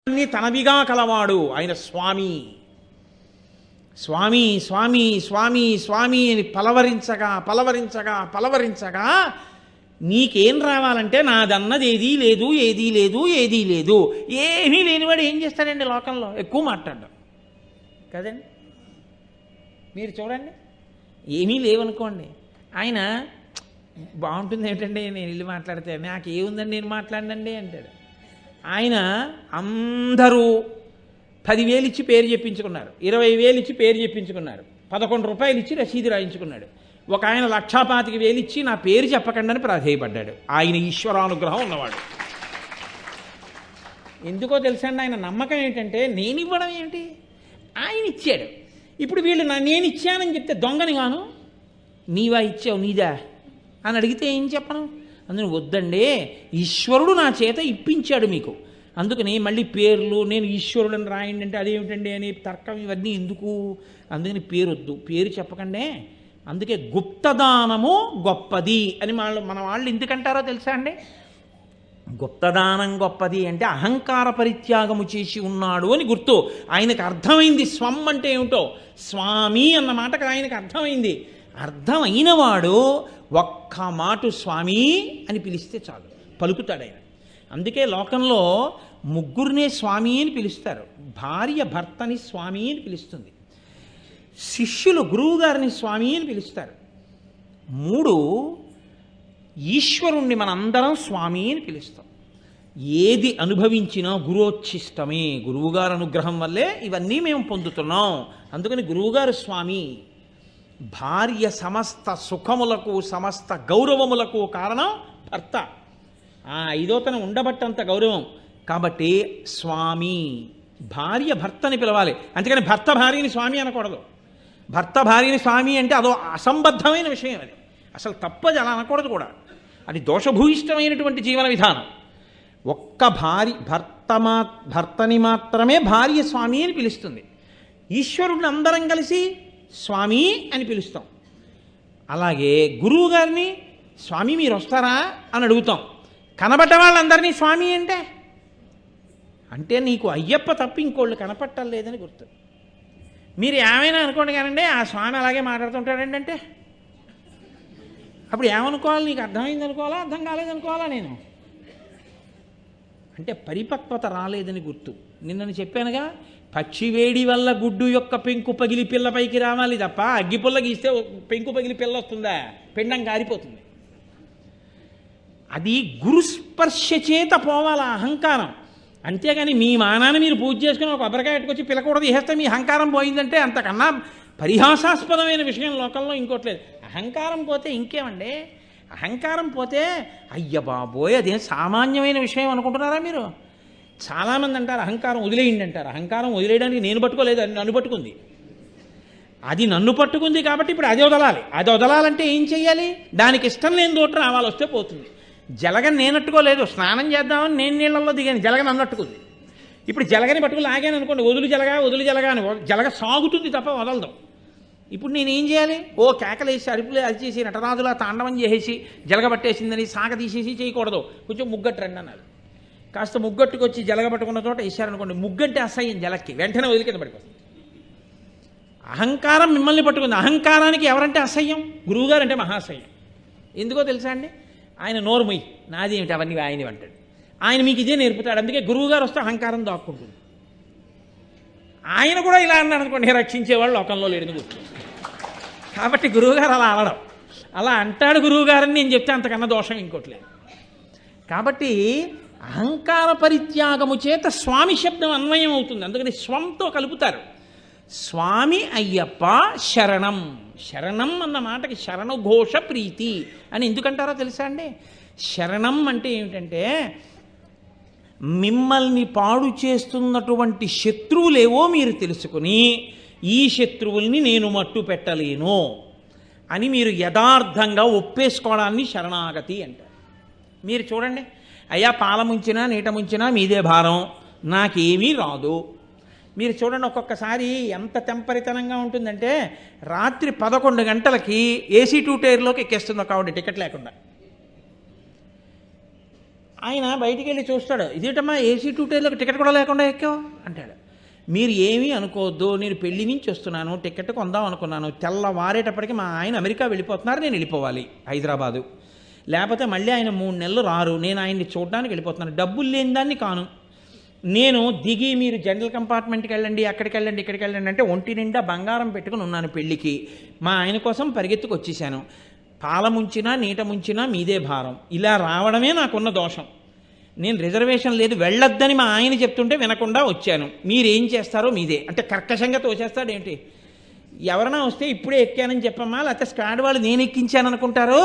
తనవిగా కలవాడు ఆయన స్వామి. స్వామి స్వామి స్వామి స్వామి అని పలవరించగా పలవరించగా పలవరించగా నీకేం రావాలంటే నాదన్నది ఏదీ లేదు, ఏదీ లేదు, ఏదీ లేదు. ఏమీ లేనివాడు ఏం చేస్తాడండి లోకంలో? ఎక్కువ మాట్లాడడం కదండి. మీరు చూడండి, ఏమీ లేవనుకోండి, ఆయన బాగుంటుంది ఏంటంటే నేను ఇల్లు మాట్లాడితే నాకేముందని నేను మాట్లాడినండి అంటాడు. ఆయన అందరూ 10,000 ఇచ్చి పేరు చెప్పించుకున్నారు, 20,000 ఇచ్చి పేరు చెప్పించుకున్నారు, 11 రూపాయలు ఇచ్చి రసీదు రాయించుకున్నాడు. ఒక ఆయన 1,25,000 ఇచ్చి నా పేరు చెప్పకండి అని ప్రాధేయపడ్డాడు. ఆయన ఈశ్వరానుగ్రహం ఉన్నవాడు. ఎందుకో తెలుసండి, ఆయన నమ్మకం ఏంటంటే నేను ఇవ్వడం ఏమిటి, ఆయన ఇచ్చాడు. ఇప్పుడు వీళ్ళు నేను ఇచ్చానని చెప్తే దొంగని గాను, నీవా ఇచ్చావు నీదా అని అడిగితే ఏం చెప్పను? అందుకని వద్దండి, ఈశ్వరుడు నా చేత ఇప్పించాడు మీకు, అందుకని మళ్ళీ పేర్లు నేను ఈశ్వరుడని రాయండి అంటే అదేమిటండి అని తర్కం ఇవన్నీ ఎందుకు? అందుకని పేరు వద్దు, పేరు చెప్పకండి. అందుకే గుప్తదానము గొప్పది అని మన వాళ్ళు ఎందుకంటారో తెలుసా అండి? గుప్తదానం గొప్పది అంటే అహంకార పరిత్యాగము చేసి ఉన్నాడు అని గుర్తు. ఆయనకు అర్థమైంది స్వం అంటే ఏమిటో, స్వామి అన్న మాటకు ఆయనకు అర్థమైంది. అర్థమైనవాడు ఒక్క మాట స్వామి అని పిలిస్తే చాలు, పలుకుతాడు ఆయన. అందుకే లోకంలో ముగ్గురినే స్వామి అని పిలుస్తారు. భార్య భర్తని స్వామి అని పిలుస్తుంది, శిష్యులు గురువుగారిని స్వామి అని పిలుస్తారు. 3 ఈశ్వరుణ్ణి మనందరం స్వామి అని పిలుస్తాం. ఏది అనుభవించినా గురోచ్ఛిష్టమే, గురువుగారు అనుగ్రహం వల్లే ఇవన్నీ మేము పొందుతున్నాం. అందుకని గురువుగారు స్వామి. భార్య సమస్త సుఖములకు సమస్త గౌరవములకు కారణం భర్త. 5వ ఉండబట్టంత గౌరవం కాబట్టి స్వామి. భార్య భర్తని పిలవాలి, అంతేకాని భర్త భార్యని స్వామి అనకూడదు. భర్త భార్యని స్వామి అంటే అదో అసంబద్ధమైన విషయం, అది అసలు తప్పది, అలా అనకూడదు కూడా. అది దోషభూయిష్టమైనటువంటి జీవన విధానం. ఒక్క భర్తని మాత్రమే భార్య స్వామి అని పిలుస్తుంది. ఈశ్వరుడిని అందరం కలిసి స్వామి అని పిలుస్తాం. అలాగే గురువు గారిని స్వామి మీరు వస్తారా అని అడుగుతాం. కనబడ్డ వాళ్ళందరినీ స్వామి అంటే నీకు అయ్యప్ప తప్ప ఇంకోళ్ళు కనపట్టలేదని గుర్తు. మీరు ఏమైనా అనుకోండి కానండి, ఆ స్వామి అలాగే మాట్లాడుతుంటాడండి అంటే అప్పుడు ఏమనుకోవాలి? నీకు అర్థమైంది అనుకోవాలా, అర్థం కాలేదనుకోవాలా? నేను అంటే పరిపక్వత రాలేదని గుర్తు. నిన్నను చెప్పానుగా, పక్షి వేడి వల్ల గుడ్డు యొక్క పెంకు పగిలి పిల్ల పైకి రావాలి తప్ప అగ్గిపుల్ల గీస్తే పెంకు పగిలి పిల్ల వస్తుందా? పిండం కారిపోతుంది. అది గురుస్పర్శ చేత పోవాలి అహంకారం. అంతేగాని మీ మానాన్ని మీరు పూజ చేసుకుని ఒక కొబ్బరికాయ పెట్టుకొచ్చి పిల్లకూడదు చేస్తే మీ అహంకారం పోయిందంటే అంతకన్నా పరిహాసాస్పదమైన విషయం లోకంలో ఇంకోట్లేదు. అహంకారం పోతే ఇంకేమండి? అహంకారం పోతే అయ్య బాబోయ్ అదేం సామాన్యమైన విషయం అనుకుంటున్నారా మీరు? చాలామంది అంటారు అహంకారం వదిలేయండి అంటారు. అహంకారం వదిలేయడానికి నేను పట్టుకోలేదు, అది నన్ను పట్టుకుంది. అది నన్ను పట్టుకుంది కాబట్టి ఇప్పుడు అది వదలాలి. అది వదలాలంటే ఏం చెయ్యాలి? దానికి ఇష్టం లేని తోట రావాలి, వస్తే పోతుంది. జలగని నేనట్టుకోలేదు, స్నానం చేద్దామని నేను నీళ్ళల్లో దిగాను, జలగని అన్నట్టుకుంది. ఇప్పుడు జలగని పట్టుకుని లాగాను అనుకోండి, వదులు జలగా అని జలగ సాగుతుంది తప్ప వదలదు. ఇప్పుడు నేనేం చేయాలి? ఓ కేకలేసి అరుపులు అరిచేసి నటరాజులా తాండవం చేసేసి జలగ పట్టేసిందని సాగ తీసేసి చేయకూడదు. కొంచెం ముగ్గట్టు రండి అన్నారు. కాస్త ముగ్గట్టుకు వచ్చి జలగ పట్టుకున్న చోట వేసారనుకోండి, ముగ్గంటే అసహ్యం జలక్కి, వెంటనే వదిలి కింద పడిపోతుంది. అహంకారం మిమ్మల్ని పట్టుకుంది. అహంకారానికి ఎవరంటే అసహ్యం? గురువుగారు అంటే మహాసహ్యం. ఎందుకో తెలుసా అండి? ఆయన నోరుమొయ్యి నాది ఏమిటి అవన్నీ ఆయన అంటాడు. ఆయన మీకు ఇదే నేర్పుతాడు. అందుకే గురువుగారు వస్తే అహంకారం దాక్కుంటుంది. ఆయన కూడా ఇలా అన్నాడు అనుకోండి, రక్షించేవాళ్ళు లోకంలో లేడు గుర్తు. కాబట్టి గురువుగారు అలా అనడం, అలా అంటాడు గురువుగారని నేను చెప్తే అంతకన్నా దోషం ఇంకోట్లేదు. కాబట్టి అహంకార పరిత్యాగము చేత స్వామి శబ్దం అన్వయం అవుతుంది. అందుకని స్వంతో కలుపుతారు. స్వామి అయ్యప్ప శరణం. శరణం అన్న మాటకి శరణఘోష ప్రీతి అని ఎందుకంటారో తెలుసా అండి? శరణం అంటే ఏమిటంటే మిమ్మల్ని పాడు చేస్తున్నటువంటి శత్రువులేవో మీరు తెలుసుకుని ఈ శత్రువుల్ని నేను మట్టు పెట్టలేను అని మీరు యథార్థంగా ఒప్పేసుకోవడాన్ని శరణాగతి అంటారు. మీరు చూడండి, అయ్యా పాల ముంచినా నీట ముంచినా మీదే భారం, నాకేమీ రాదు. మీరు చూడండి, ఒక్కొక్కసారి ఎంత తెంపరితనంగా ఉంటుందంటే రాత్రి 11 గంటలకి AC 2 టైర్లోకి ఎక్కేస్తుంది ఒక ఆవిడ టికెట్ లేకుండా. ఆయన బయటికి వెళ్ళి చూస్తాడు, ఇదేంటమ్మా ఏసీ 2 టైర్లకు టికెట్ కూడా లేకుండా ఎక్కావు అంటాడు. మీరు ఏమీ అనుకోవద్దు, నేను పెళ్లి నుంచి వస్తున్నాను, టికెట్ కొందాం అనుకున్నాను, తెల్లవారేటప్పటికి మా ఆయన అమెరికా వెళ్ళిపోతున్నారు, నేను వెళ్ళిపోవాలి హైదరాబాదు, లేకపోతే మళ్ళీ ఆయన 3 నెలలు రారు, నేను ఆయన్ని చూడడానికి వెళ్ళిపోతున్నాను, డబ్బులు లేని దాన్ని కాను, నేను దిగి మీరు జనరల్ కంపార్ట్మెంట్కి వెళ్ళండి, అక్కడికి వెళ్ళండి, ఇక్కడికి వెళ్ళండి అంటే ఒంటి నిండా బంగారం పెట్టుకుని ఉన్నాను పెళ్ళికి, మా ఆయన కోసం పరిగెత్తుకు వచ్చేసాను, పాల ముంచినా నీట ముంచినా మీదే భారం, ఇలా రావడమే నాకున్న దోషం, నేను రిజర్వేషన్ లేదు వెళ్ళొద్దని మా ఆయన చెప్తుంటే వినకుండా వచ్చాను, మీరేం చేస్తారో మీదే అంటే కర్కశంగా తోచేస్తాడేంటి. ఎవరైనా వస్తే ఇప్పుడే ఎక్కానని చెప్పమ్మా, లేకపోతే స్క్వాడ్ వాళ్ళు నేను ఎక్కించాను అనుకుంటారు,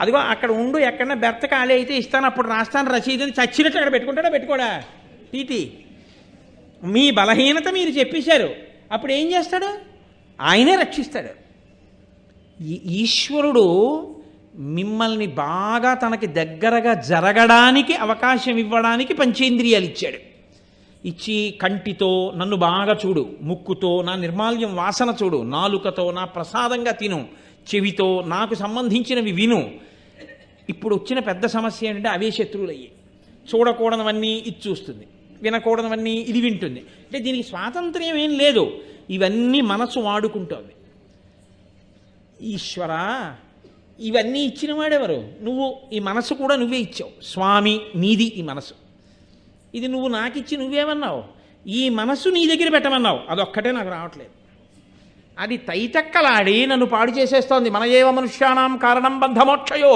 అదిగో అక్కడ ఉండు, ఎక్కడన్నా బెర్త ఖాళీ అయితే ఇస్తాను, అప్పుడు రాస్తాను రసీదుని, చచ్చినట్టు అక్కడ పెట్టుకుంటాడా పెట్టుకోడా టీటీ. మీ బలహీనత మీరు చెప్పేశారు, అప్పుడు ఏం చేస్తాడు, ఆయనే రక్షిస్తాడు. ఈశ్వరుడు మిమ్మల్ని బాగా తనకి దగ్గరగా జరగడానికి అవకాశం ఇవ్వడానికి పంచేంద్రియాలు ఇచ్చాడు. ఇచ్చి కంటితో నన్ను బాగా చూడు, ముక్కుతో నా నిర్మాల్యం వాసన చూడు, నాలుకతో నా ప్రసాదంగా తిను, చెవితో నాకు సంబంధించినవి విను. ఇప్పుడు వచ్చిన పెద్ద సమస్య ఏంటంటే అవే శత్రువులు అయ్యి, చూడకూడనివన్నీ ఇది చూస్తుంది, వినకూడనివన్నీ ఇది వింటుంది. అంటే దీనికి స్వాతంత్ర్యం ఏం లేదు, ఇవన్నీ మనసు వాడుకుంటోంది. ఈశ్వర ఇవన్నీ ఇచ్చిన వాడెవరు, నువ్వు, ఈ మనసు కూడా నువ్వే ఇచ్చావు స్వామి, నీది ఈ మనసు, ఇది నువ్వు నాకిచ్చి నువ్వేమన్నావు, ఈ మనసు నీ దగ్గర పెట్టమన్నావు, అదొక్కటే నాకు రావట్లేదు, అది తైతక్కలాడి నన్ను పాడు చేసేస్తోంది. మన ఏవ మనుష్యానాం కారణం బంధమోక్షయో,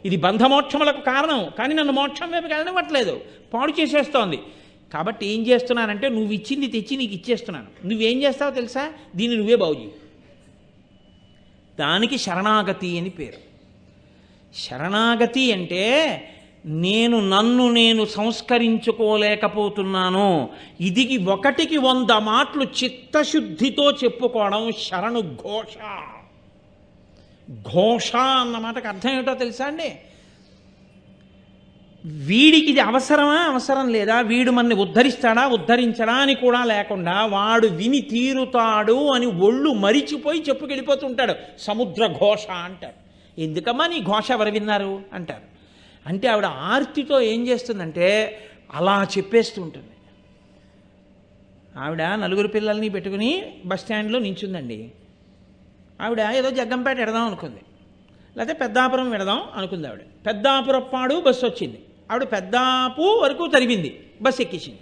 ఇది బంధమోక్షములకు కారణం, కానీ నన్ను మోక్షం వైపు వెళ్ళనివ్వట్లేదు, పాడు చేసేస్తోంది. కాబట్టి ఏం చేస్తున్నానంటే నువ్వు ఇచ్చింది తెచ్చి నీకు ఇచ్చేస్తున్నాను, నువ్వేం చేస్తావో తెలుసా, దీన్ని నువ్వే బాగు చేయి. దానికి శరణాగతి అని పేరు. శరణాగతి అంటే నన్ను నేను సంస్కరించుకోలేకపోతున్నాను, ఇదికి 1కి 100 మాటలు చిత్తశుద్ధితో చెప్పుకోవడం శరణు ఘోష. ఘోష అన్న మాటకు అర్థం ఏమిటో తెలుసా అండి, వీడికి ఇది అవసరమా అవసరం లేదా, వీడు మనని ఉద్ధరిస్తాడా ఉద్ధరించడా అని కూడా లేకుండా వాడు విని తీరుతాడు అని ఒళ్ళు మరిచిపోయి చెప్పుకెళ్ళిపోతుంటాడు. సముద్ర ఘోష అంటారు. ఎందుకమ్మా నీ ఘోష ఎవరు విన్నారు అంటారు. అంటే ఆవిడ ఆర్తితో ఏం చేస్తుందంటే అలా చెప్పేస్తూ ఉంటుంది. ఆవిడ 4 పిల్లల్ని పెట్టుకుని బస్ స్టాండ్లో నించుందండి. ఆవిడ ఏదో జగ్గంపేట ఎడదాం అనుకుంది, లేకపోతే పెద్దాపురం వెడదాం అనుకుంది. ఆవిడ పెద్దాపురప్పాడు బస్సు వచ్చింది, ఆవిడ పెద్దాపు వరకు తరిగింది, బస్సు ఎక్కించింది.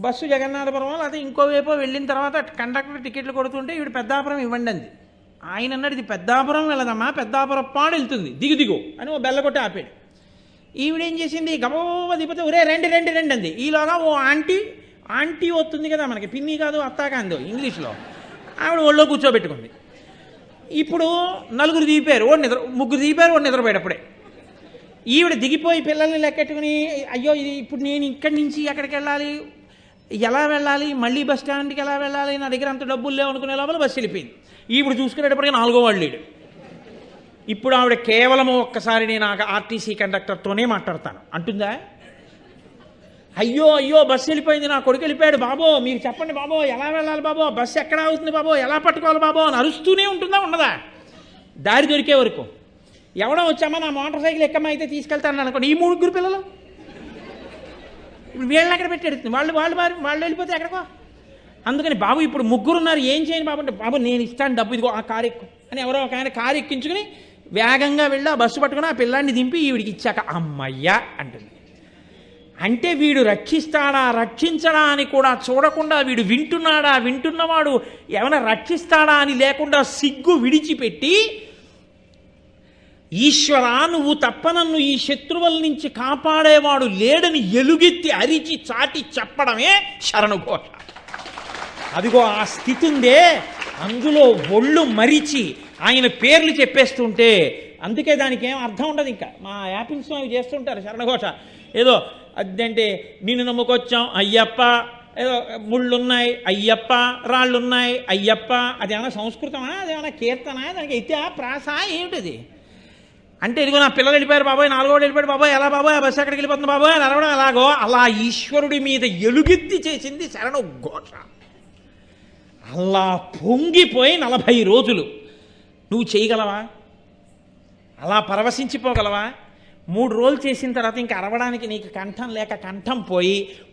బస్సు జగన్నాథపురం లేకపోతే ఇంకోవైపు వెళ్ళిన తర్వాత కండక్టర్ టికెట్లు కొడుతుంటే ఈవిడ పెద్దాపురం ఇవ్వండి అంది. ఆయన అన్నాడు, ఇది పెద్దాపురం వెళ్ళదమ్మా, పెద్దాపురప్పాడు వెళ్తుంది, దిగు అని ఓ బెల్ల కొట్టి ఆపాడు. ఈవిడేం చేసింది, గబోవ దిగిపోతే ఒరే రండి రండి రండి అంది. ఈలోగా ఓ ఆంటీ వస్తుంది కదా మనకి, పిన్ని కాదు అత్తా కాదు ఇంగ్లీష్లో, ఆవిడ ఒళ్ళో కూర్చోబెట్టుకుంది. ఇప్పుడు 4 దిగిపోయారు, 3 దిగిపోయారు, 1 నిద్రపోయేటప్పుడే. ఈవిడ దిగిపోయి పిల్లల్ని లెక్కెట్టుకుని అయ్యో ఇది ఇప్పుడు నేను ఇక్కడి నుంచి ఎక్కడికి వెళ్ళాలి, ఎలా వెళ్ళాలి, మళ్ళీ బస్ స్టాండ్కి ఎలా వెళ్ళాలి, నా దగ్గర అంత డబ్బులు లేవు అనుకునే లోపల బస్సు వెళ్ళిపోయింది. ఈవిడ చూసుకునేటప్పటికీ 4వ వాడు లేడు. ఇప్పుడు ఆవిడ కేవలం ఒక్కసారి నేను ఆర్టీసీ కండక్టర్తోనే మాట్లాడతాను అంటుందా, అయ్యో బస్సు వెళ్ళిపోయింది, నా కొడుకు వెళ్ళిపోయాడు బాబో, మీరు చెప్పండి బాబో, ఎలా వెళ్ళాలి బాబో, బస్సు ఎక్కడ అవుతుంది బాబో, ఎలా పట్టుకోవాలి బాబో అని అరుస్తూనే ఉంటుందా ఉండదా, దారి దొరికే వరకు. ఎవడో వచ్చామా నా మోటార్ సైకిల్ ఎక్కమ్మా అయితే తీసుకెళ్తాను అనుకోండి, ఈ 3 పిల్లలు ఇప్పుడు వీళ్ళని ఎక్కడ పెట్టి ఎడుతుంది, వాళ్ళు వెళ్ళిపోతే ఎక్కడికో. అందుకని బాబు ఇప్పుడు 3 ఉన్నారు, ఏం చేయను బాబు అంటే, బాబు నేను ఇస్తాను డబ్బు, ఇదిగో ఆ కారు ఎక్కు అని ఎవరో ఒక ఆయన కారు ఎక్కించుకుని వేగంగా వెళ్ళి ఆ బస్సు పట్టుకుని ఆ పిల్లాన్ని దింపి ఈవిడికి ఇచ్చాక అమ్మయ్యా అంటుంది. అంటే వీడు రక్షిస్తాడా రక్షించడా అని కూడా చూడకుండా, వీడు వింటున్నవాడు ఏమైనా రక్షిస్తాడా అని లేకుండా సిగ్గు విడిచిపెట్టి, ఈశ్వరా నువ్వు తప్ప నన్ను ఈ శత్రువుల నుంచి కాపాడేవాడు లేడని ఎలుగెత్తి అరిచి చాటి చెప్పడమే శరణుఘోష. అదిగో ఆ స్థితి ఉందే, అందులో ఒళ్ళు మరిచి ఆయన పేర్లు చెప్పేస్తుంటే, అందుకే దానికి ఏం అర్థం ఉండదు. ఇంకా మా యాపిల్స్ అవి చేస్తుంటారు శరణఘోష, ఏదో అదంటే నిన్ను నమ్ముకొచ్చాం అయ్యప్ప, ఏదో ముళ్ళున్నాయి అయ్యప్ప, రాళ్ళున్నాయి అయ్యప్ప, అదేమన్నా సంస్కృతమా, అదేమన్నా కీర్తన, దానికి అయితే ప్రాస ఏమిటది అంటే, ఇదిగో నా పిల్లలు వెళ్ళిపోయారు బాబోయ్, 4వ వాడు వెళ్ళిపోయాడు బాబోయ్, ఎలా బాబోయ్ ఆ బస్సు ఎక్కడికి వెళ్ళిపోతుంది బాబోయ్ అని అరవడం ఎలాగో, అలా ఈశ్వరుడి మీద ఎలుగెత్తి చేసింది శరణుఘోష. అలా పొంగిపోయి 40 రోజులు నువ్వు చేయగలవా, అలా పరవశించిపోగలవా? 3 రోజులు చేసిన తర్వాత ఇంకా అరవడానికి నీకు కంఠం లేక కంఠం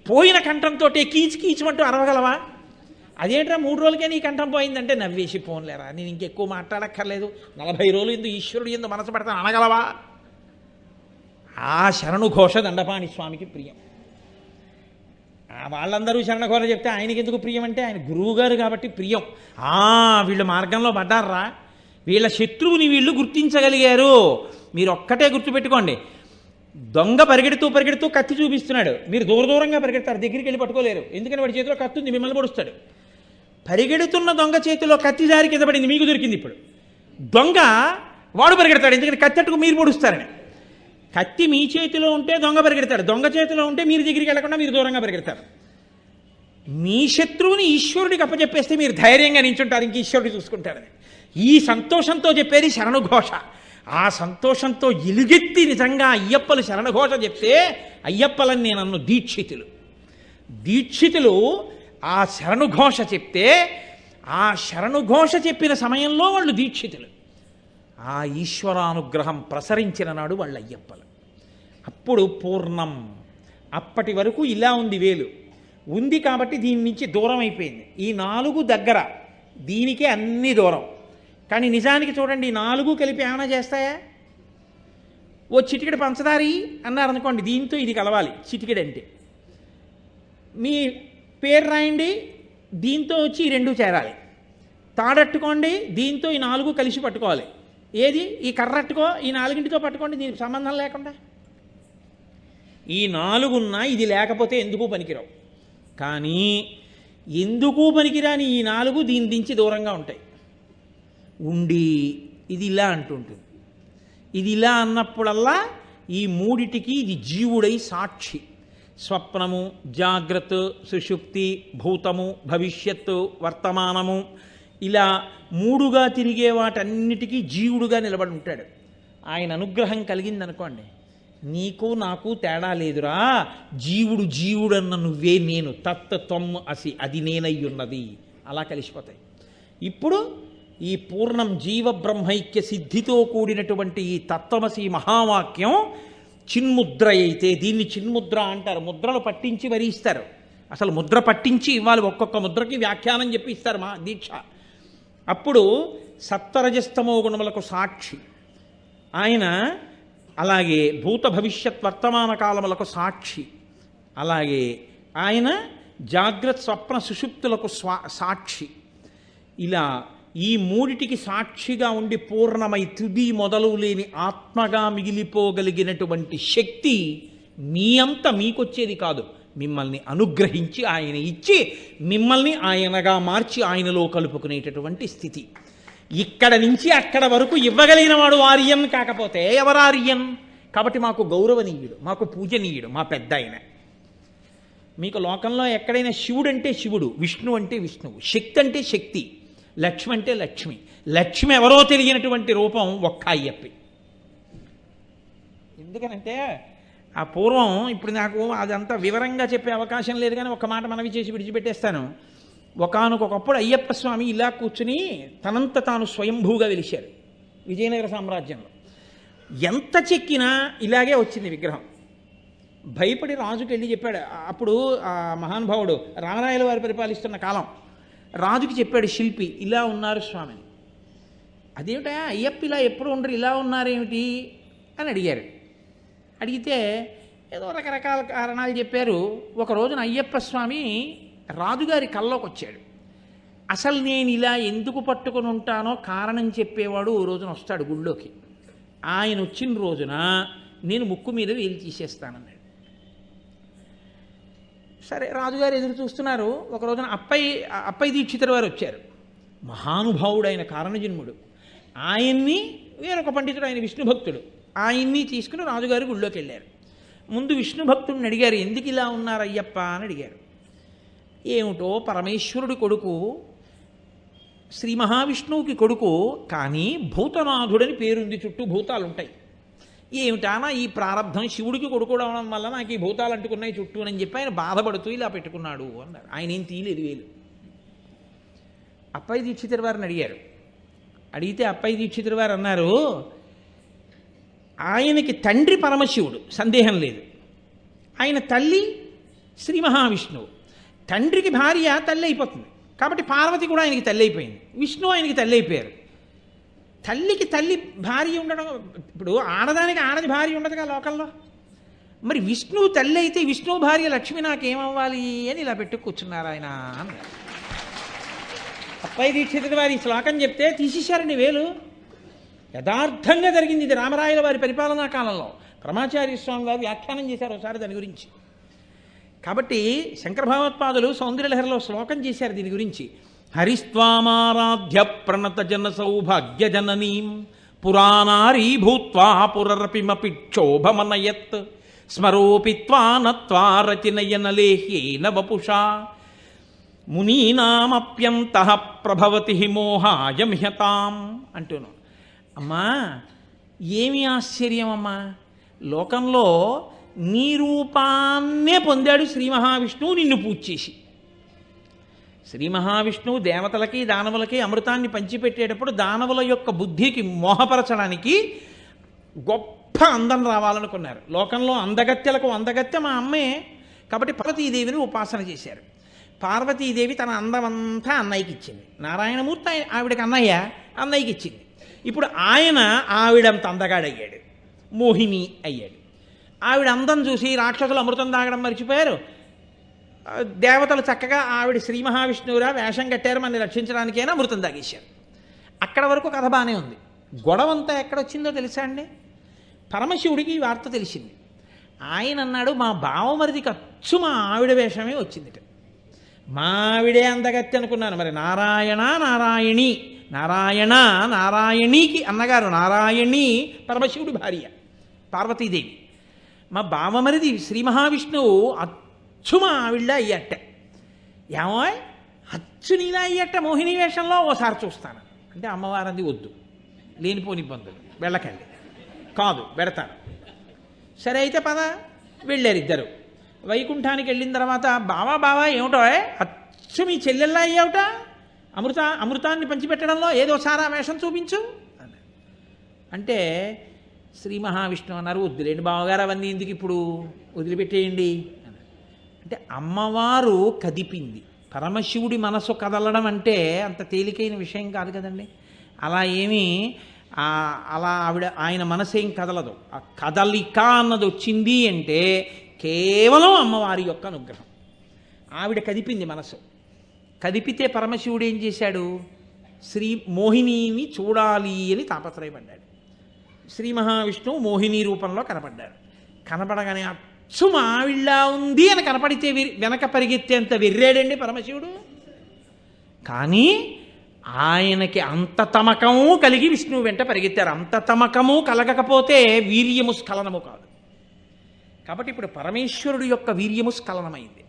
పోయిన కంఠంతో కీచు కీచుమంటూ అరవగలవా? అదేంట్రా 3 రోజులకే నీ కంఠం పోయిందంటే నవ్వేసి పోన్లేరా, నేను ఇంకెక్కువ మాట్లాడక్కర్లేదు, 40 రోజులు ఎందు ఈశ్వరుడు ఎందు మనసు పెడతాను అనగలవా? ఆ శరణు ఘోష దండపాణి స్వామికి ప్రియం. వాళ్ళందరూ శరణఘోష చెప్తే ఆయనకి ఎందుకు ప్రియం అంటే ఆయన గురువుగారు కాబట్టి ప్రియం. వీళ్ళు మార్గంలో పడ్డారా, వీళ్ళ శత్రువుని వీళ్ళు గుర్తించగలిగారు. మీరు ఒక్కటే గుర్తుపెట్టుకోండి, దొంగ పరిగెడుతూ కత్తి చూపిస్తున్నాడు, మీరు దూరంగా పరిగెడతారు, దగ్గరికి వెళ్ళి పట్టుకోలేరు, ఎందుకని వాడి చేతిలో కత్తి ఉంది, మిమ్మల్ని పొడుస్తాడు. పరిగెడుతున్న దొంగ చేతిలో కత్తి జారి కింద పడింది, మీకు దొరికింది. ఇప్పుడు దొంగ వాడు పరిగెడతాడు, ఎందుకని కత్తెట్టుకు మీరు పొడుస్తారని. కత్తి మీ చేతిలో ఉంటే దొంగ పరిగెడతాడు, దొంగ చేతిలో ఉంటే మీరు దగ్గరికి వెళ్ళకుండా మీరు దూరంగా పరిగెడతారు. మీ శత్రువుని ఈశ్వరుడికి అప్పచెప్పేస్తే మీరు ధైర్యంగా నించుంటారు, ఇంక ఈశ్వరుడు చూసుకుంటారని. ఈ సంతోషంతో చెప్పేది శరణుఘోష. ఆ సంతోషంతో ఎలుగెత్తి నిజంగా అయ్యప్పలు శరణఘోష చెప్తే అయ్యప్పలని నేను అన్ను దీక్షితులు ఆ శరణుఘోష చెప్తే ఆ శరణుఘోష చెప్పిన సమయంలో వాళ్ళు దీక్షితులు. ఆ ఈశ్వరానుగ్రహం ప్రసరించిన నాడు వాళ్ళు అయ్యప్పలు. అప్పుడు పూర్ణం. అప్పటి వరకు ఇలా ఉంది, వేలు ఉంది కాబట్టి దీని నుంచి దూరం అయిపోయింది. ఈ 4 దగ్గర, దీనికే అన్ని దూరం. కానీ నిజానికి చూడండి, ఈ 4 కలిపి ఏమైనా చేస్తాయా? ఓ చిటికెడు పంచదారి అన్నారనుకోండి, దీంతో ఇది కలవాలి చిటికెడంటే. మీ పేరు రాయండి, దీంతో వచ్చి ఈ 2 చేరాలి. తాడట్టుకోండి, దీంతో ఈ 4 కలిసి పట్టుకోవాలి. ఏది? ఈ కర్రట్టుకో, ఈ 4తో పట్టుకోండి, దీనికి సంబంధం లేకుండా. ఈ 4 ఉన్నా ఇది లేకపోతే ఎందుకు పనికిరావు. కానీ ఎందుకు పనికిరాని ఈ 4 దీని దించి దూరంగా ఉంటాయి. ఉండి ఇది ఇలా అంటుంటుంది. ఇది ఇలా అన్నప్పుడల్లా ఈ 3టికి ఇది జీవుడై సాక్షి. స్వప్నము, జాగ్రత్త, సుషుప్తి, భూతము, భవిష్యత్తు, వర్తమానము, ఇలా 3గా తిరిగే వాటన్నిటికీ జీవుడుగా నిలబడి ఉంటాడు. ఆయన అనుగ్రహం కలిగిందనుకోండి, నీకు నాకు తేడా లేదురా, జీవుడన్న నువ్వే నేను, తత్వం అసి, అది నేనయ్యున్నది, అలా కలిసిపోతాయి. ఇప్పుడు ఈ పూర్ణం జీవబ్రహ్మైక్య సిద్ధితో కూడినటువంటి ఈ తత్వమసి మహావాక్యం చిన్ముద్ర అయితే, దీన్ని చిన్ముద్ర అంటారు. ముద్రలు పట్టించి వరిస్తారు. అసలు ముద్ర పట్టించి ఇవ్వాలి, ఒక్కొక్క ముద్రకి వ్యాఖ్యానం చెప్పి ఇస్తారు మా దీక్ష. అప్పుడు సత్వరజస్తమో గుణములకు సాక్షి ఆయన, అలాగే భూత భవిష్యత్ వర్తమాన కాలములకు సాక్షి, అలాగే ఆయన జాగ్రత్త స్వప్న సుషుప్తులకు సాక్షి. ఇలా ఈ 3టికి సాక్షిగా ఉండి పూర్ణమై తుది మొదలు లేని ఆత్మగా మిగిలిపోగలిగినటువంటి శక్తి మీ అంత మీకొచ్చేది కాదు, మిమ్మల్ని అనుగ్రహించి ఆయన ఇచ్చి మిమ్మల్ని ఆయనగా మార్చి ఆయనలో కలుపుకునేటటువంటి స్థితి. ఇక్కడ నుంచి అక్కడ వరకు ఇవ్వగలిగిన వాడు ఆర్యన్ కాకపోతే ఎవరార్యన్? కాబట్టి మాకు గౌరవనీయుడు, మాకు పూజనీయుడు, మా పెద్ద ఆయన. మీకు లోకంలో ఎక్కడైనా శివుడు అంటే శివుడు, విష్ణు అంటే విష్ణువు, శక్తి అంటే శక్తి, లక్ష్మి అంటే లక్ష్మి. లక్ష్మి ఎవరో తెలియనటువంటి రూపం ఒక్క అయ్యప్పి. ఎందుకనంటే ఆ పూర్వం, ఇప్పుడు నాకు అదంతా వివరంగా చెప్పే అవకాశం లేదు, కానీ ఒక మాట మనవి చేసి విడిచిపెట్టేస్తాను. ఒకానొకప్పుడు అయ్యప్ప స్వామి ఇలా కూర్చుని తనంత తాను స్వయంభూగా వెలిశారు విజయనగర సామ్రాజ్యంలో. ఎంత చెక్కినా ఇలాగే వచ్చింది విగ్రహం. భయపడి రాజుకి వెళ్ళి చెప్పాడు. అప్పుడు ఆ మహానుభావుడు రామరాయల వారు పరిపాలిస్తున్న కాలం. రాజుకి చెప్పాడు శిల్పి, ఇలా ఉన్నారు స్వామిని. అదేమిటా అయ్యప్ప ఇలా ఎప్పుడు ఉండరు, ఇలా ఉన్నారేమిటి అని అడిగారు. అడిగితే ఏదో రకరకాల కారణాలు చెప్పారు. ఒక రోజున అయ్యప్ప స్వామి రాజుగారి కల్లోకి వచ్చాడు. అసలు నేను ఇలా ఎందుకు పట్టుకొని ఉంటానో కారణం చెప్పేవాడు ఓ రోజున వస్తాడు గుళ్ళోకి. ఆయన వచ్చిన రోజున నేను ముక్కు మీద వేలు తీసేస్తానన్నాడు. సరే, రాజుగారు ఎదురు చూస్తున్నారు. ఒక రోజున అప్పయ్య దీక్షితుల వారు వచ్చారు. మహానుభావుడైన కారణజన్ముడు. ఆయన్ని, వేరొక పండితుడు, ఆయన విష్ణు భక్తుడు, ఆయన్ని తీసుకుని రాజుగారి గుళ్ళోకి వెళ్ళారు. ముందు విష్ణు భక్తుడిని అడిగారు, ఎందుకు ఇలా ఉన్నారు అయ్యప్ప అని అడిగారు. ఏమిటో పరమేశ్వరుడి కొడుకు, శ్రీ మహావిష్ణువుకి కొడుకు, కానీ భూతనాథుడని పేరుంది, చుట్టూ భూతాలు ఉంటాయి. ఏమిటానా ఈ ప్రారంధం, శివుడికి కొడుకు అవడం వల్ల నాకు ఈ భూతాలు అంటుకున్నాయి చుట్టూ అని చెప్పి ఆయన బాధపడుతూ ఇలా పెట్టుకున్నాడు అన్నారు. ఆయన ఏం తీయలేదు వేలు. అప్పయ్య దీక్షితుల వారిని అడిగారు. అడిగితే అప్పయ్య దీక్షితుల వారు అన్నారు, ఆయనకి తండ్రి పరమశివుడు, సందేహం లేదు. ఆయన తల్లి శ్రీ మహావిష్ణువు. తండ్రికి భార్య తల్లి అయిపోతుంది కాబట్టి పార్వతి కూడా ఆయనకి తల్లి అయిపోయింది, విష్ణువు ఆయనకి తల్లి అయిపోయారు. తల్లికి తల్లి భార్య ఉండడం, ఇప్పుడు ఆడదానికి ఆడది భార్య ఉండదుగా లోకంలో. మరి విష్ణువు తల్లి అయితే విష్ణువు భార్య లక్ష్మి నాకేమవ్వాలి అని ఇలా పెట్టు కూర్చున్నారు ఆయన అన్నారు. అప్పయ్య దీక్షితుడి వారి శ్లోకం చెప్తే తీసేశారండి వేలు. యథార్థంగా జరిగింది ఇది రామరాయల వారి పరిపాలనా కాలంలో. పరమాచార్య స్వామి వారు వ్యాఖ్యానం చేశారు ఒకసారి దాని గురించి. కాబట్టి శంకర భగవత్పాదులు సౌందర్యలహరిలో శ్లోకం చేశారు దీని గురించి. హరిస్వామారాధ్య ప్రణత జన సౌభాగ్య జననీం పురాణారీ భూత్వా పురరపిమపి క్షోభమనయత్ స్మరోపిత్వా నత్వా రతినయనలేహ్యేన వపుషా మునీనామప్యంతః ప్రభవతి మోహాయమిహతాం అంటున్నాను. అమ్మా ఏమి ఆశ్చర్యం అమ్మా, లోకంలో నీ రూపాన్నే పొందాడు శ్రీ మహావిష్ణువు నిన్ను పూజ చేసి. శ్రీ మహావిష్ణువు దేవతలకి దానవులకి అమృతాన్ని పంచిపెట్టేటప్పుడు దానవుల యొక్క బుద్ధికి మోహపరచడానికి గొప్ప అందం రావాలనుకున్నారు. లోకంలో అందగత్తెలకు అందగత్తె మా అమ్మే కాబట్టి పార్వతీదేవిని ఉపాసన చేశారు. పార్వతీదేవి తన అందమంతా అన్నయ్యకి ఇచ్చింది. నారాయణమూర్తి ఆవిడకి అన్నయ్యకి ఇచ్చింది. ఇప్పుడు ఆయన ఆవిడంత అందగాడయ్యాడు, మోహిని అయ్యాడు. ఆవిడ అందం చూసి రాక్షసులు అమృతం తాగడం మర్చిపోయారు. దేవతలు చక్కగా ఆవిడ శ్రీ మహావిష్ణువురా వేషం కట్టారు మనని రక్షించడానికైనా అమృతం తాగేశారు. అక్కడ వరకు కథ బాగానే ఉంది. గొడవంతా ఎక్కడొచ్చిందో తెలుసా అండి? పరమశివుడికి ఈ వార్త తెలిసింది. ఆయన అన్నాడు, మా బావమరిదికి అచ్చు మా ఆవిడ వేషమే వచ్చిందిట. మా ఆవిడే అందగత్తి అనుకున్నాను. మరి నారాయణ నారాయణి, నారాయణ నారాయణికి అన్నగారు, నారాయణి పరమశివుడి భార్య పార్వతీదేవి. మా బావమరిది శ్రీ మహావిష్ణువు అచ్చు మా ఆవిడ అయ్యట్ట. ఏమో అచ్చు నీలా అయ్యట్ట మోహిని వేషంలో ఓసారి చూస్తాను అంటే అమ్మవారంది వద్దు, లేనిపోని ఇబ్బందులు, వెళ్ళకండి. కాదు పెడతాను. సరే అయితే పద. వెళ్ళారు ఇద్దరు. వైకుంఠానికి వెళ్ళిన తర్వాత బావా ఏమిటో అచ్చు మీ చెల్లెల్లా అయ్యావుట, అమృతాన్ని పంచిపెట్టడంలో ఏదోసారి ఆ వేషం చూపించు అంటే శ్రీ మహావిష్ణువు అన్నారు, వద్దులేండి బావగారు అవన్నీ ఎందుకు ఇప్పుడు, వదిలిపెట్టేయండి అని. అంటే అమ్మవారు కదిపింది. పరమశివుడి మనసు కదలడం అంటే అంత తేలికైన విషయం కాదు కదండి. అలా ఏమీ అలా ఆయన మనసు ఏం కదలదు. ఆ కదలిక అన్నది వచ్చింది అంటే కేవలం అమ్మవారి యొక్క అనుగ్రహం. ఆవిడ కదిపింది మనసు. కదిపితే పరమశివుడు ఏం చేశాడు, శ్రీ మోహినిని చూడాలి అని తాపత్రయపడ్డాడు. శ్రీ మహావిష్ణువు మోహిని రూపంలో కనపడ్డాడు. కనపడగానే అచ్చు మావిళ్ళా ఉంది అని కనపడితే వెనక పరిగెత్తేంత వెర్రాడండి పరమశివుడు. కానీ ఆయనకి అంత తమకము కలిగి విష్ణువు వెంట పరిగెత్తారు. అంత తమకము కలగకపోతే వీర్యము స్ఖలనము కాదు. కాబట్టి ఇప్పుడు పరమేశ్వరుడు యొక్క వీర్యము స్ఖలనమైంది.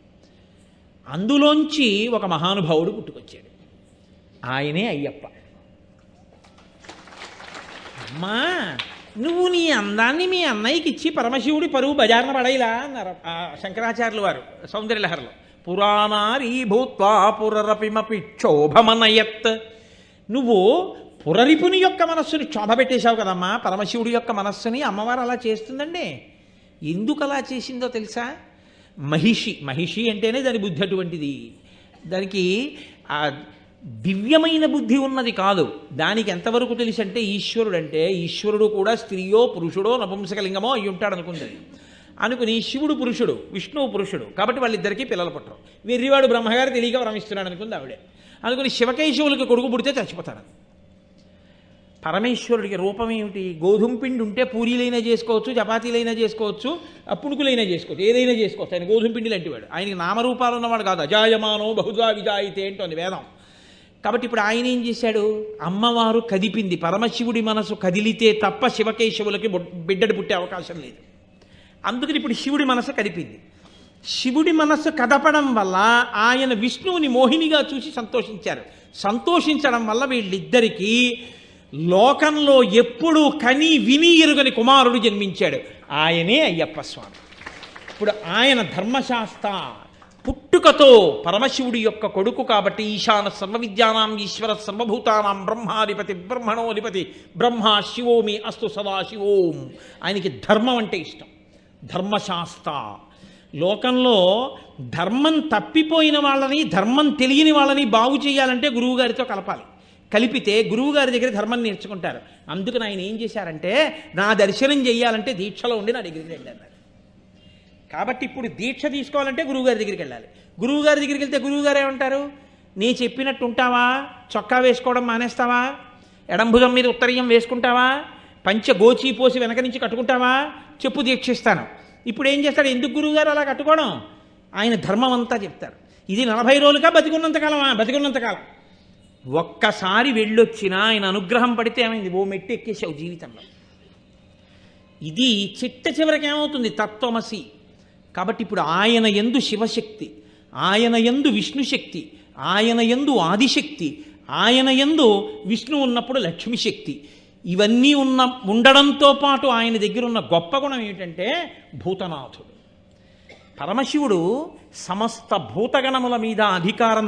అందులోంచి ఒక మహానుభావుడు పుట్టుకొచ్చాడు. ఆయనే అయ్యప్ప. అమ్మా నువ్వు నీ అందాన్ని మీ అన్నయ్యకి ఇచ్చి పరమశివుడి పరువు బజార్న పడైలా అన్నారు శంకరాచార్యులు వారు సౌందర్యలహరిలో. పురాణారీ భూత్వా పురరపిమపి క్షోభమనయత్. నువ్వు పురరిపుని యొక్క మనస్సుని క్షోభపెట్టేశావు కదమ్మా. పరమశివుడి యొక్క మనస్సుని అమ్మవారు అలా చేస్తుందండి. ఎందుకు అలా చేసిందో తెలుసా? మహిషి అంటేనే దాని బుద్ధి అటువంటిది. దానికి ఆ దివ్యమైన బుద్ధి ఉన్నది కాదు. దానికి ఎంతవరకు తెలుసు అంటే ఈశ్వరుడు కూడా స్త్రీయో పురుషుడో నపుంసకలింగమో అయి ఉంటాడు అనుకుంది. అనుకుని శివుడు పురుషుడు, విష్ణువు పురుషుడు, కాబట్టి వాళ్ళిద్దరికీ పిల్లలు పుట్టరు. వెర్రివాడు బ్రహ్మగారు తెలియక వరమిస్తున్నాడు అనుకుంది ఆవిడే. అనుకుని శివకేశవులకి కొడుకు పుడితే చచ్చిపోతాడు. పరమేశ్వరుడికి రూపం ఏమిటి? గోధుమ పిండి ఉంటే పూరీలైనా చేసుకోవచ్చు, చపాతీలైనా చేసుకోవచ్చు, పుణుకులైనా చేసుకోవచ్చు, ఏదైనా చేసుకోవచ్చు. ఆయన గోధుమ పిండి లాంటివాడు. ఆయనకి నామరూపాలు ఉన్నవాడు కాదు. అజాయమానో బహుధా విజాయితే అంటోంది వేదం. కాబట్టి ఇప్పుడు ఆయన ఏం చేశాడు? అమ్మవారు కదిపింది. పరమశివుడి మనసు కదిలితే తప్ప శివకేశవులకి బిడ్డడు పుట్టే అవకాశం లేదు. అందుకని ఇప్పుడు శివుడి మనసు కదిపింది. శివుడి మనస్సు కదపడం వల్ల ఆయన విష్ణువుని మోహినిగా చూసి సంతోషించారు. సంతోషించడం వల్ల వీళ్ళిద్దరికీ లోకంలో ఎప్పుడూ కని విని ఎరుగని కుమారుడు జన్మించాడు. ఆయనే అయ్యప్ప స్వామి. ఇప్పుడు ఆయన ధర్మశాస్త్ర పుట్టుకతో పరమశివుడి యొక్క కొడుకు కాబట్టి ఈశాన సర్వవిద్యానాం ఈశ్వర సర్వభూతానాం బ్రహ్మాధిపతి బ్రహ్మణోధిపతి బ్రహ్మ శివోమి అస్తు సదాశివోం. ఆయనకి ధర్మం అంటే ఇష్టం. ధర్మశాస్త్ర లోకంలో ధర్మం తప్పిపోయిన వాళ్ళని, ధర్మం తెలియని వాళ్ళని బాగు చేయాలంటే గురువుగారితో కలపాలి. కలిపితే గురువుగారి దగ్గర ధర్మం నేర్చుకుంటారు. అందుకని ఆయన ఏం చేశారంటే, నా దర్శనం చేయాలంటే దీక్షలో ఉండి నా దగ్గరికి వెళ్ళారు. కాబట్టి ఇప్పుడు దీక్ష తీసుకోవాలంటే గురువుగారి దగ్గరికి వెళ్ళాలి. గురువుగారి దగ్గరికి వెళ్తే గురువుగారు ఏమంటారు? నీ చెప్పినట్టు ఉంటావా? చొక్కా వేసుకోవడం మానేస్తావా? ఎడంభుజం మీద ఉత్తరీయం వేసుకుంటావా? పంచ గోచి పోసి వెనక నుంచి కట్టుకుంటావా? చెప్పు దీక్షిస్తాను. ఇప్పుడు ఏం చేస్తాడు? ఎందుకు గురువుగారు అలా కట్టుకోవడం? ఆయన ధర్మం అంతా చెప్తారు. ఇది 40 రోజులుగా బతికున్నంతకాలమా? బతికున్నంతకాలం. ఒక్కసారి వెళ్ళొచ్చినా ఆయన అనుగ్రహం పడితే ఏమైంది? ఓ మెట్టు ఎక్కేసావు జీవితంలో. ఇది చిట్ట చివరికి ఏమవుతుంది? తత్వమసి. కాబట్టి ఇప్పుడు ఆయన యందు శివశక్తి, ఆయన యందు విష్ణుశక్తి, ఆయన యందు ఆదిశక్తి, ఆయన యందు విష్ణు ఉన్నప్పుడు లక్ష్మీశక్తి, ఇవన్నీ ఉండడంతో పాటు ఆయన దగ్గర ఉన్న గొప్ప గుణం ఏమిటంటే భూతనాథుడు. పరమశివుడు సమస్త భూతగణముల మీద అధికారం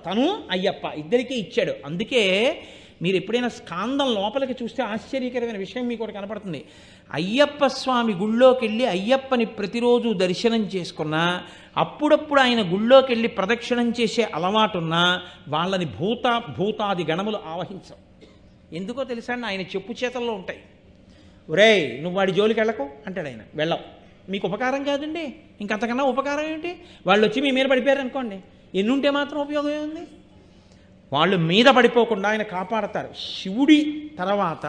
తను అయ్యప్ప ఇద్దరికీ ఇచ్చాడు. అందుకే మీరు ఎప్పుడైనా స్కాందం లోపలికి చూస్తే ఆశ్చర్యకరమైన విషయం మీకు ఒకటి కనపడుతుంది. అయ్యప్ప స్వామి గుళ్ళోకి వెళ్ళి అయ్యప్పని ప్రతిరోజు దర్శనం చేసుకున్నా, అప్పుడప్పుడు ఆయన గుళ్ళోకి వెళ్ళి ప్రదక్షిణం చేసే అలవాటున్నా వాళ్ళని భూతాది గణములు ఆవహించవు. ఎందుకో తెలుసా అండి? ఆయన చెప్పు చేతల్లో ఉంటాయి. ఒరేయ్ నువ్వు వాడి జోలికి వెళ్ళకు అంటాడు ఆయన. వెళ్ళవు. మీకు ఉపకారం కాదండి, ఇంకంతకన్నా ఉపకారం ఏంటి? వాళ్ళు వచ్చి మీ మీద పడిపోయారు అనుకోండి, ఎన్నుంటే మాత్రం ఉపయోగం ఏముంది? వాళ్ళు మీద పడిపోకుండా ఆయన కాపాడతారు. శివుడి తర్వాత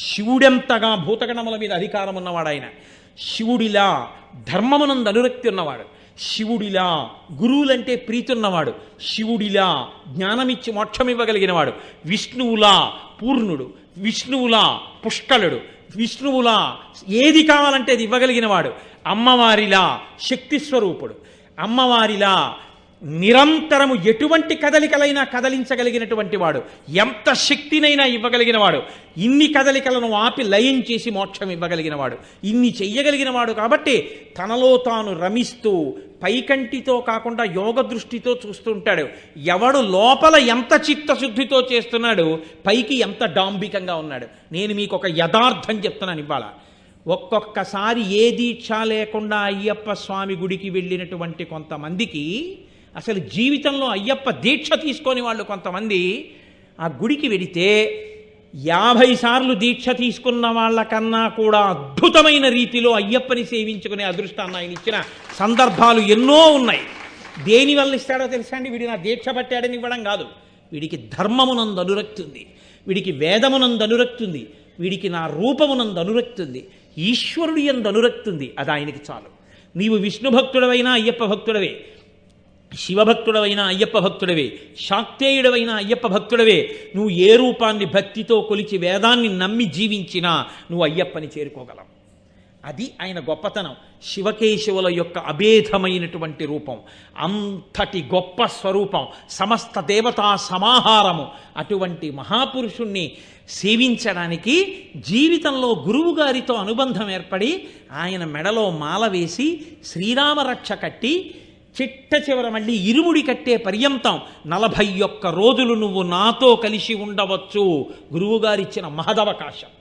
శివుడెంతగా భూతగణముల మీద అధికారం ఉన్నవాడు ఆయన. శివుడిలా ధర్మమునందు అనురక్తి ఉన్నవాడు, శివుడిలా గురువులంటే ప్రీతి ఉన్నవాడు, శివుడిలా జ్ఞానమిచ్చి మోక్షం ఇవ్వగలిగినవాడు, విష్ణువులా పూర్ణుడు, విష్ణువులా పుష్కలుడు, విష్ణువులా ఏది కావాలంటే అది ఇవ్వగలిగినవాడు, అమ్మవారిలా శక్తి స్వరూపుడు, అమ్మవారిలా నిరంతరము ఎటువంటి కదలికలైనా కదలించగలిగినటువంటి వాడు, ఎంత శక్తినైనా ఇవ్వగలిగినవాడు, ఇన్ని కదలికలను ఆపి లయం చేసి మోక్షం ఇవ్వగలిగినవాడు, ఇన్ని చెయ్యగలిగినవాడు. కాబట్టి తనలో తాను రమిస్తూ పైకంటితో కాకుండా యోగ దృష్టితో చూస్తుంటాడు. ఎవడు లోపల ఎంత చిత్తశుద్ధితో చేస్తున్నాడు, పైకి ఎంత డాంబికంగా ఉన్నాడు. నేను మీకు ఒక యథార్థం చెప్తున్నాను ఇవాళ. ఒక్కొక్కసారి ఏ దీక్ష లేకుండా అయ్యప్ప స్వామి గుడికి వెళ్ళినటువంటి కొంతమందికి, అసలు జీవితంలో అయ్యప్ప దీక్ష తీసుకొని వాళ్ళు కొంతమంది ఆ గుడికి వెడితే 50 సార్లు దీక్ష తీసుకున్న వాళ్ళకన్నా కూడా అద్భుతమైన రీతిలో అయ్యప్పని సేవించుకునే అదృష్టాన్ని ఆయన ఇచ్చిన సందర్భాలు ఎన్నో ఉన్నాయి. దేనివల్ల ఇస్తాడో తెలుసా అండి? వీడి నా దీక్ష పట్టాడని ఇవ్వడం కాదు. వీడికి ధర్మమునందు అనురక్తి ఉంది, వీడికి వేదమునందు అనురక్తి ఉంది, వీడికి నా రూపమునందు అనురక్తి ఉంది, ఈశ్వరుడి యందు అనురక్తి ఉంది. అది ఆయనకి చాలు. నీవు విష్ణు భక్తుడవైనా అయ్యప్ప భక్తుడవే, శివభక్తుడవైనా అయ్యప్ప భక్తుడవే, శాక్తేయుడవైనా అయ్యప్ప భక్తుడవే. నువ్వు ఏ రూపాన్ని భక్తితో కొలిచి వేదాన్ని నమ్మి జీవించినా నువ్వు అయ్యప్పని చేరుకోగలవు. అది ఆయన గొప్పతనం. శివకేశవుల యొక్క అభేదమైనటువంటి రూపం, అంతటి గొప్ప స్వరూపం, సమస్త దేవతా సమాహారము. అటువంటి మహాపురుషుణ్ణి సేవించడానికి జీవితంలో గురువుగారితో అనుబంధం ఏర్పడి ఆయన మెడలో మాల వేసి శ్రీరామరక్ష కట్టి చిట్ట చివర మళ్ళీ ఇరుముడి కట్టే పర్యంతం 41 రోజులు నువ్వు నాతో కలిసి ఉండవచ్చు. గురువుగారిచ్చిన మహదవకాశం.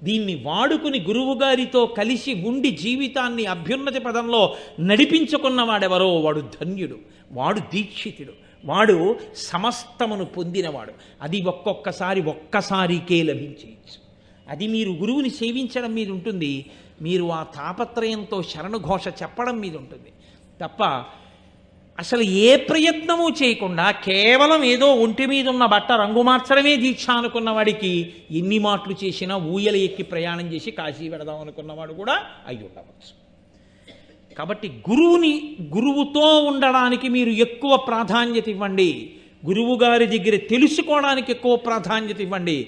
దీన్ని వాడుకుని గురువుగారితో కలిసి ఉండి జీవితాన్ని అభ్యున్నతి పదంలో నడిపించుకున్నవాడెవరో వాడు ధన్యుడు, వాడు దీక్షితుడు, వాడు సమస్తమును పొందినవాడు. అది ఒక్కసారికే లభించవచ్చు. అది మీరు గురువుని సేవించడం మీద ఉంటుంది, మీరు ఆ తాపత్రయంతో శరణుఘోష చెప్పడం మీద ఉంటుంది తప్ప అసలు ఏ ప్రయత్నము చేయకుండా కేవలం ఏదో ఒంటి మీద ఉన్న బట్ట రంగు మార్చడమే దీక్ష అనుకున్న వాడికి ఎన్ని మాటలు చేసినా ఊయల ఎక్కి ప్రయాణం చేసి కాశీ పెడదాం అనుకున్నవాడు కూడా అయి ఉండవచ్చు. కాబట్టి గురువుతో ఉండడానికి మీరు ఎక్కువ ప్రాధాన్యత ఇవ్వండి. గురువుగారి దగ్గర తెలుసుకోవడానికి ఎక్కువ ప్రాధాన్యత ఇవ్వండి.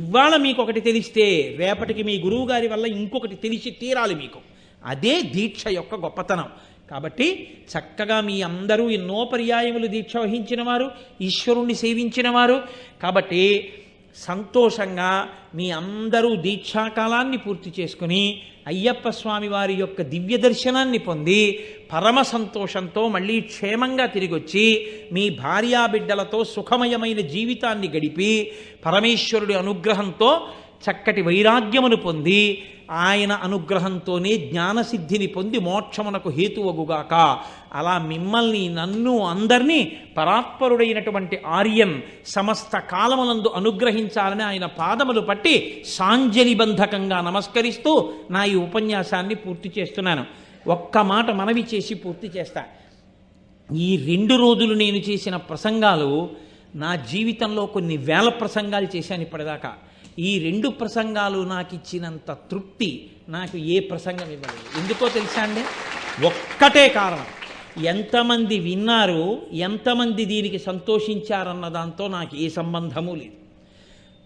ఇవాళ మీకు ఒకటి తెలిస్తే రేపటికి మీ గురువుగారి వల్ల ఇంకొకటి తెలిసి తీరాలి మీకు. అదే దీక్ష యొక్క గొప్పతనం. కాబట్టి చక్కగా మీ అందరూ ఎన్నో పర్యాయములు దీక్ష వహించిన వారు, ఈశ్వరుణ్ణి సేవించిన వారు. కాబట్టి సంతోషంగా మీ అందరూ దీక్షాకాలాన్ని పూర్తి చేసుకుని అయ్యప్ప స్వామి వారి యొక్క దివ్య దర్శనాన్ని పొంది పరమ సంతోషంతో మళ్ళీ క్షేమంగా తిరిగొచ్చి మీ భార్యాబిడ్డలతో సుఖమయమైన జీవితాన్ని గడిపి పరమేశ్వరుడి అనుగ్రహంతో చక్కటి వైరాగ్యమును పొంది ఆయన అనుగ్రహంతోనే జ్ఞానసిద్ధిని పొంది మోక్షమునకు హేతువగుగాక. అలా మిమ్మల్ని నన్ను అందరినీ పరాత్పరుడైనటువంటి ఆర్యన్ సమస్త కాలమునందు అనుగ్రహించాలని ఆయన పాదములు పట్టి సాంజలిబంధకంగా నమస్కరిస్తూ నా ఈ ఉపన్యాసాన్ని పూర్తి చేస్తున్నాను. ఒక్క మాట మనవి చేసి పూర్తి చేస్తా. ఈ 2 రోజులు నేను చేసిన ప్రసంగాలు నా జీవితంలో కొన్ని వేల ప్రసంగాలు చేశాను ఇప్పటిదాకా. ఈ 2 ప్రసంగాలు నాకు ఇచ్చినంత తృప్తి నాకు ఏ ప్రసంగం ఇవ్వలేదు. ఎందుకో తెలుసా అండి? ఒక్కటే కారణం, ఎంతమంది విన్నారు, ఎంతమంది దీనికి సంతోషించారన్న దాంతో నాకు ఏ సంబంధము లేదు.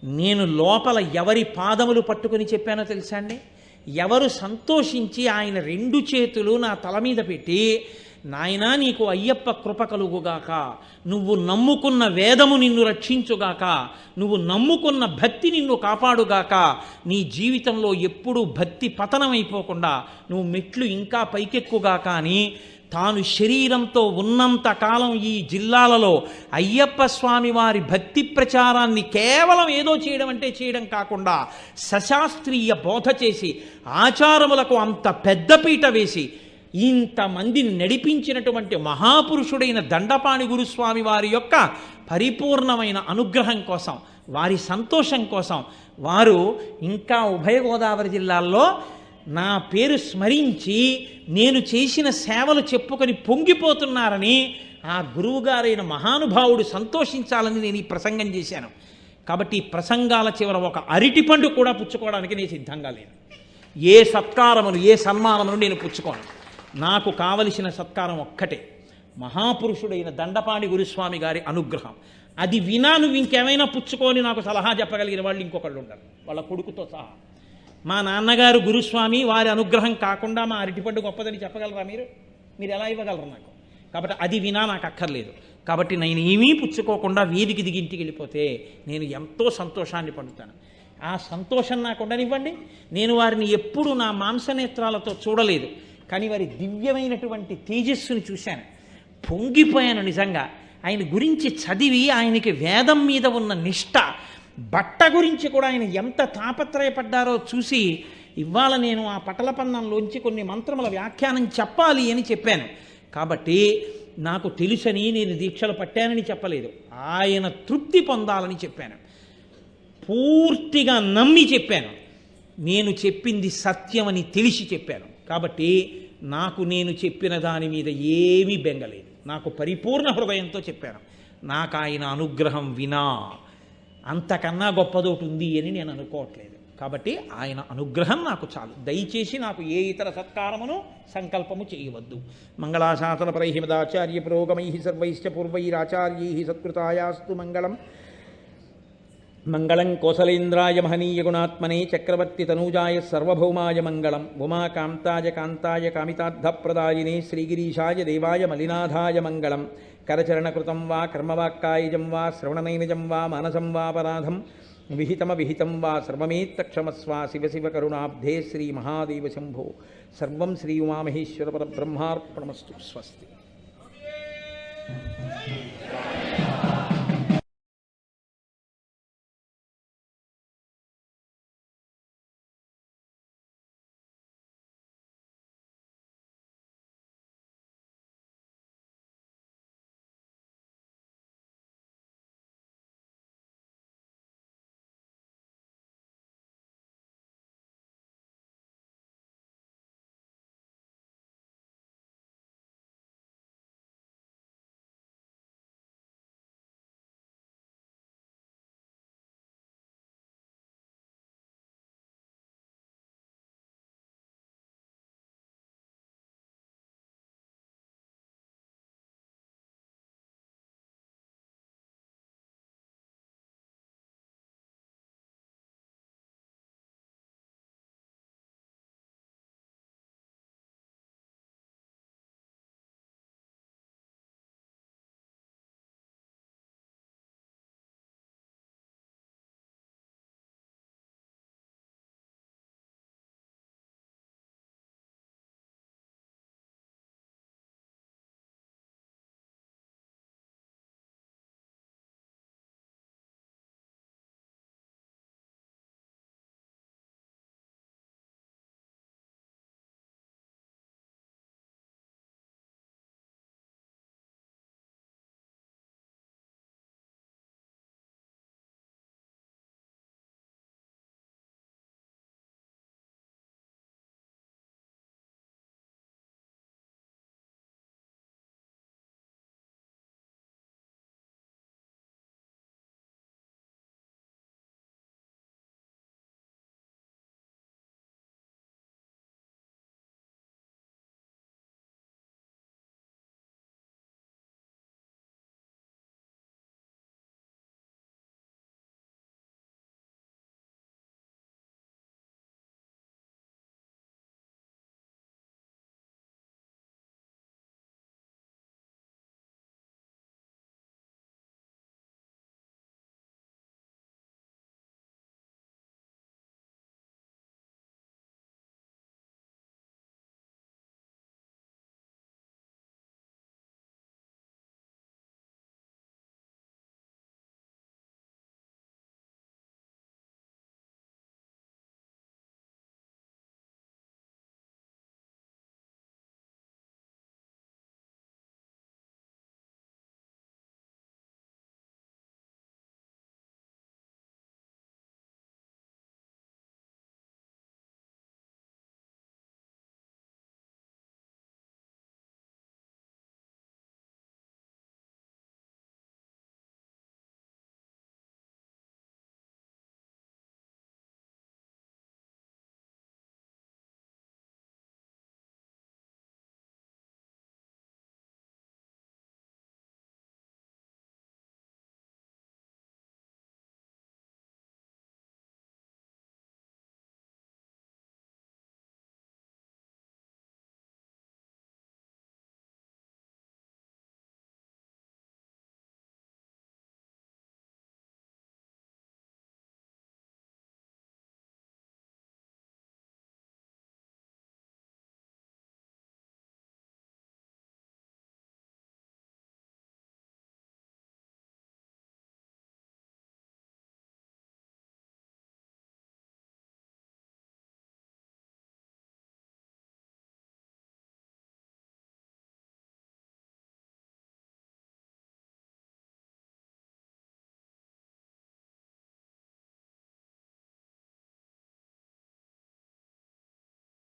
నేను లోపల ఎవరి పాదములు పట్టుకుని చెప్పానో తెలుసా అండి? ఎవరు సంతోషించి ఆయన 2 చేతులు నా తల మీద పెట్టి, నాయనా నీకు అయ్యప్ప కృప కలుగుగాక, నువ్వు నమ్ముకున్న వేదము నిన్ను రక్షించుగాక, నువ్వు నమ్ముకున్న భక్తి నిన్ను కాపాడుగాక, నీ జీవితంలో ఎప్పుడూ భక్తి పతనమైపోకుండా నువ్వు మెట్లు ఇంకా పైకెక్కుగాక అని తాను శరీరంతో ఉన్నంత కాలం ఈ జిల్లాలలో అయ్యప్ప స్వామి వారి భక్తి ప్రచారాన్ని కేవలం ఏదో చేయడం అంటే చేయడం కాకుండా సశాస్త్రీయ బోధ చేసి ఆచారములకు అంత పెద్దపీట వేసి ఇంతమందిని నడిపించినటువంటి మహాపురుషుడైన దండపాణి గురుస్వామి వారి యొక్క పరిపూర్ణమైన అనుగ్రహం కోసం, వారి సంతోషం కోసం వారు ఇంకా ఉభయ గోదావరి జిల్లాల్లో నా పేరు స్మరించి నేను చేసిన సేవలు చెప్పుకొని పొంగిపోతున్నారని ఆ గురువుగారైన మహానుభావుడు సంతోషించాలని నేను ఈ ప్రసంగం చేశాను. కాబట్టి ఈ ప్రసంగాల చివర ఒక అరటిపండు కూడా పుచ్చుకోవడానికి నేను సిద్ధంగా లేను. ఏ సత్కారమును, ఏ సన్మానమును నేను పుచ్చుకోను. నాకు కావలసిన సత్కారం ఒక్కటే, మహాపురుషుడైన దండపాణి గురుస్వామి గారి అనుగ్రహం. అది వినా నువ్వు ఇంకేమైనా పుచ్చుకొని నాకు సలహా చెప్పగలిగిన వాళ్ళు ఇంకొకళ్ళు ఉండరు, వాళ్ళ కొడుకుతో సహా. మా నాన్నగారు గురుస్వామి, వారి అనుగ్రహం కాకుండా మా అరటిపండు గొప్పదని చెప్పగలరా మీరు? మీరు ఎలా ఇవ్వగలరు నాకు? కాబట్టి అది వినా నాకు అక్కర్లేదు. కాబట్టి నేను ఏమీ పుచ్చుకోకుండా వీధికి దిగి ఇంటికి వెళ్ళిపోతే నేను ఎంతో సంతోషాన్ని పొందుతాను. ఆ సంతోషం నాకు ఉండనివ్వండి. నేను వారిని ఎప్పుడూ నా మాంసనేత్రాలతో చూడలేదు, కానీ వారి దివ్యమైనటువంటి తేజస్సుని చూశాను, పొంగిపోయాను. నిజంగా ఆయన గురించి చదివి, ఆయనకి వేదం మీద ఉన్న నిష్ఠ, బట్ట గురించి కూడా ఆయన ఎంత తాపత్రయపడ్డారో చూసి ఇవాళ నేను ఆ పటలపన్నంలోంచి కొన్ని మంత్రముల వ్యాఖ్యానం చెప్పాలి అని చెప్పాను. కాబట్టి నాకు తెలుసని నేను దీక్షలు పట్టానని చెప్పలేదు, ఆయన తృప్తి పొందాలని చెప్పాను. పూర్తిగా నమ్మి చెప్పాను. నేను చెప్పింది సత్యమని తెలిసి చెప్పాను. కాబట్టి నాకు నేను చెప్పిన దాని మీద ఏమీ బెంగలేదు. నాకు పరిపూర్ణ హృదయంతో చెప్పాను. నాకు ఆయన అనుగ్రహం వినా అంతకన్నా గొప్పదోటి ఉంది అని నేను అనుకోవట్లేదు. కాబట్టి ఆయన అనుగ్రహం నాకు చాలు. దయచేసి నాకు ఏ ఇతర సత్కారమును సంకల్పము చేయవద్దు. మంగళాశాసన పరైహిమదాచార్య పురోగమై సర్వైశ్చ పూర్వైరాచార్యై సత్కృతాయాస్తు మంగళం. మంగళం కోసలేంద్రాయ మహనీయ గుణాత్మనే చక్రవర్తి తనూజాయ సర్వభౌమాయ మంగళం. ఉమాకాంతాయ కాంతాయ కామితార్థప్రదాయినే శ్రీగిరీశాయ దేవాయ మలినాథాయ మంగళం. కరచరణకృతం వా కర్మవాక్కాయజం వా శ్రవణనైనజం వా మానసం వాపరాధం విహితం వా సర్వమేత్తక్షమస్వ. శివ శివ కరుణాబ్ధే శ్రీ మహాదేవ శంభో. సర్వం శ్రీ ఉమామహేశ్వర పరబ్రహ్మార్పణమస్తు. స్వస్తి.